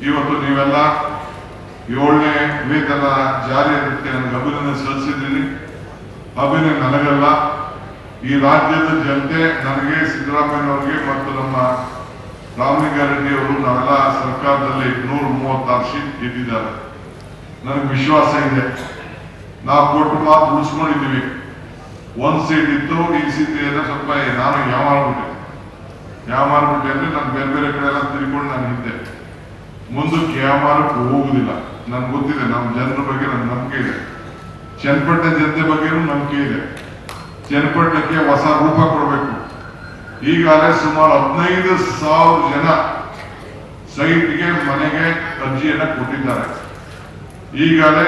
ಇವತ್ತು ನೀವೆಲ್ಲ 7ನೇ ವೇತನ ಜಾರಿ ಅದಕ್ಕೆ ನನಗೆ ಅಭಿನಂದನೆ ಸಲ್ಲಿಸಿದ್ದೀನಿ. ಅಭಿನಂದನೆ ನನಗಲ್ಲ, ಈ ರಾಜ್ಯದ ಜನತೆ ನನಗೆ, ಸಿದ್ದರಾಮಯ್ಯನವರಿಗೆ ಮತ್ತು ನಮ್ಮ ರಾಮಲಿಂಗಾರೆಡ್ಡಿ ಅವರು ನಾವೆಲ್ಲ ಸರ್ಕಾರದಲ್ಲಿ 136 ಸೀಟ್ ಗೆದ್ದಿದ್ದಾರೆ. ನನಗೆ ವಿಶ್ವಾಸ ಇದೆ, ನಾವು ಕೊಟ್ಟು ಮಾತು ಉಳಿಸ್ಕೊಂಡಿದ್ದೀವಿ. 1 ಸೀಟ್ ಇತ್ತು, ಈ ಸೀಟ್ ಸ್ವಲ್ಪ ನಾನು ಯಾಮಾರ್ಬಿಟ್ಟೆ ಅಂದ್ರೆ ನಾನು ಬೇರೆ ಬೇರೆ ಕಡೆ ಎಲ್ಲ ತಿಳ್ಕೊಂಡು ನಾನು ಹಿಂದೆ ಮುಂದಕ್ಕೆ ಯಾಮಾರಕ್ಕೆ ಹೋಗುದಿಲ್ಲ. ನನ್ಗೆ ಗೊತ್ತಿದೆ, ನಮ್ಮ ಜನರ ಬಗ್ಗೆ ನನ್ಗೆ ನಂಬಿಕೆ ಇದೆ, ಚನ್ನಪಟ್ಟಣ ಜನತೆ ಬಗ್ಗೆನೂ ನಂಬಿಕೆ ಇದೆ. ಚನ್ನಪಟ್ಟಣಕ್ಕೆ ಹೊಸ ರೂಪ ಕೊಡಬೇಕು. ಈಗಾಗಲೇ ಸುಮಾರು 15,000 ಜನ ಸೈಟ್ಗೆ ಮನೆಗೆ ಅರ್ಜಿಯನ್ನ ಕೊಟ್ಟಿದ್ದಾರೆ. ಈಗಾಗಲೇ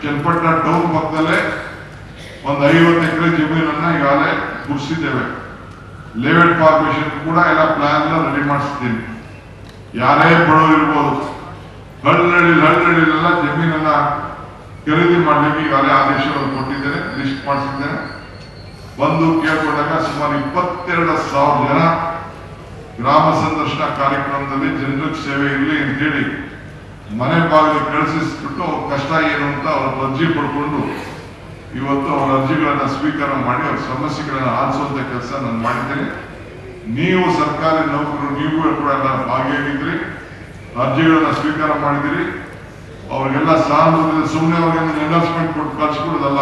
ಚನ್ನಪಟ್ಟಣ ಟೌನ್ ಪಕ್ಕದಲ್ಲೇ ಒಂದು 50 ಎಕರೆ ಜಮೀನನ್ನ ಈಗಾಗಲೇ ಗುರುಸಿದ್ದೇವೆ. ಲೇಔಟ್ ಫಾರ್ಮೇಶನ್ ಕೂಡ ಎಲ್ಲ ಪ್ಲಾನ್ ರೆಡಿ ಮಾಡಿಸ್ತೀನಿ. ಯಾರೇ ಬಡವರು ಇರ್ಬೋದು, ಹಳ್ಳಿಲೆಲ್ಲ ಜಮೀನನ್ನ ಖರೀದಿ ಮಾಡ್ಲಿಕ್ಕೆ ಈಗಾಗಲೇ ಆದೇಶವನ್ನು ಕೊಟ್ಟಿದ್ದೇನೆ, ಲಿಸ್ಟ್ ಮಾಡಿಸಿದ್ದೇನೆ. ಬಂದು ಕೇಳ್ಕೊಂಡಾಗ ಸುಮಾರು 22,000 ಜನ ಗ್ರಾಮ ಸಂದರ್ಶನ ಕಾರ್ಯಕ್ರಮದಲ್ಲಿ ಜನರಿಗೆ ಸೇವೆ ಇರಲಿ ಅಂತೇಳಿ ಮನೆ ಬಾಗಿಲಿಗೆ ಕಳಿಸಿಸ್ಬಿಟ್ಟು ಅವ್ರ ಕಷ್ಟ ಏನು ಅಂತ ಅವ್ರ ಅರ್ಜಿ ಪಡ್ಕೊಂಡು ಇವತ್ತು ಅವರ ಅರ್ಜಿಗಳನ್ನ ಸ್ವೀಕಾರ ಮಾಡಿ ಅವ್ರ ಸಮಸ್ಯೆಗಳನ್ನ ಆಲಿಸುವಂತ ಕೆಲಸ ನಾನು ಮಾಡಿದ್ದೇನೆ. ನೀವು ಸರ್ಕಾರಿ ನೌಕರರು, ನೀವು ಕೂಡ ಭಾಗಿಯಾಗಿದ್ರಿ, ಅರ್ಜಿಗಳನ್ನ ಸ್ವೀಕಾರ ಮಾಡಿದಿರಿ. ಅವ್ರಿಗೆಲ್ಲ ಸಹಾನುಭೂತಿ, ಸುಮ್ಮನೆ ಅವ್ರಿಗೆ ಅನೌನ್ಸ್ಮೆಂಟ್ ಕೊಟ್ಟು ಕಳ್ಸಿಕೊಡೋದಲ್ಲ.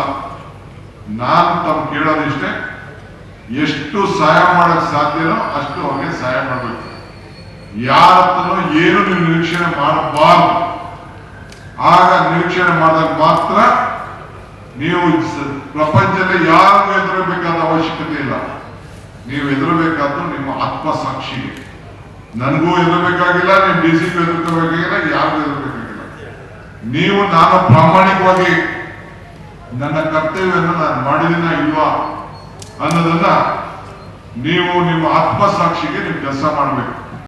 ನಾನು ತಮ್ಮ ಕೇಳೋದಿಷ್ಟೇ, ಎಷ್ಟು ಸಹಾಯ ಮಾಡಕ್ ಸಾಧ್ಯನೋ ಅಷ್ಟು ಅವ್ರಿಗೆ ಸಹಾಯ ಮಾಡಬೇಕು. ಯಾರ ಹತ್ರನೋ ಏನು ನೀವು ನಿರೀಕ್ಷಣೆ ಮಾಡಬಾರ್ದು. ಆಗ ನಿರೀಕ್ಷಣೆ ಮಾಡಿದಾಗ ಮಾತ್ರ ನೀವು ಪ್ರಪಂಚದಲ್ಲಿ ಯಾರಿಗೂ ಎದುರಬೇಕಾದ ಅವಶ್ಯಕತೆ ಇಲ್ಲ. ನೀವು ಎದುರಬೇಕಾದ್ದು ನಿಮ್ಮ ಆತ್ಮಸಾಕ್ಷಿಗೆ. ನನಗೂ ಎದುರಬೇಕಾಗಿಲ್ಲ, ನೀವು ಡಿಸಿಗೂ ಎದುರ್ಕೋಬೇಕಾಗಿಲ್ಲ, ಯಾರಿಗೂ ಎದುರಬೇಕಾಗಿಲ್ಲ. ನೀವು ನಾನು ಪ್ರಾಮಾಣಿಕವಾಗಿ ನನ್ನ ಕರ್ತವ್ಯವನ್ನು ನಾನು ಮಾಡಿದಿನ ಇಲ್ವಾ ಅನ್ನೋದನ್ನ ನೀವು ನಿಮ್ಮ ಆತ್ಮಸಾಕ್ಷಿಗೆ ನೀವು ಕೆಲಸ ಮಾಡಬೇಕು.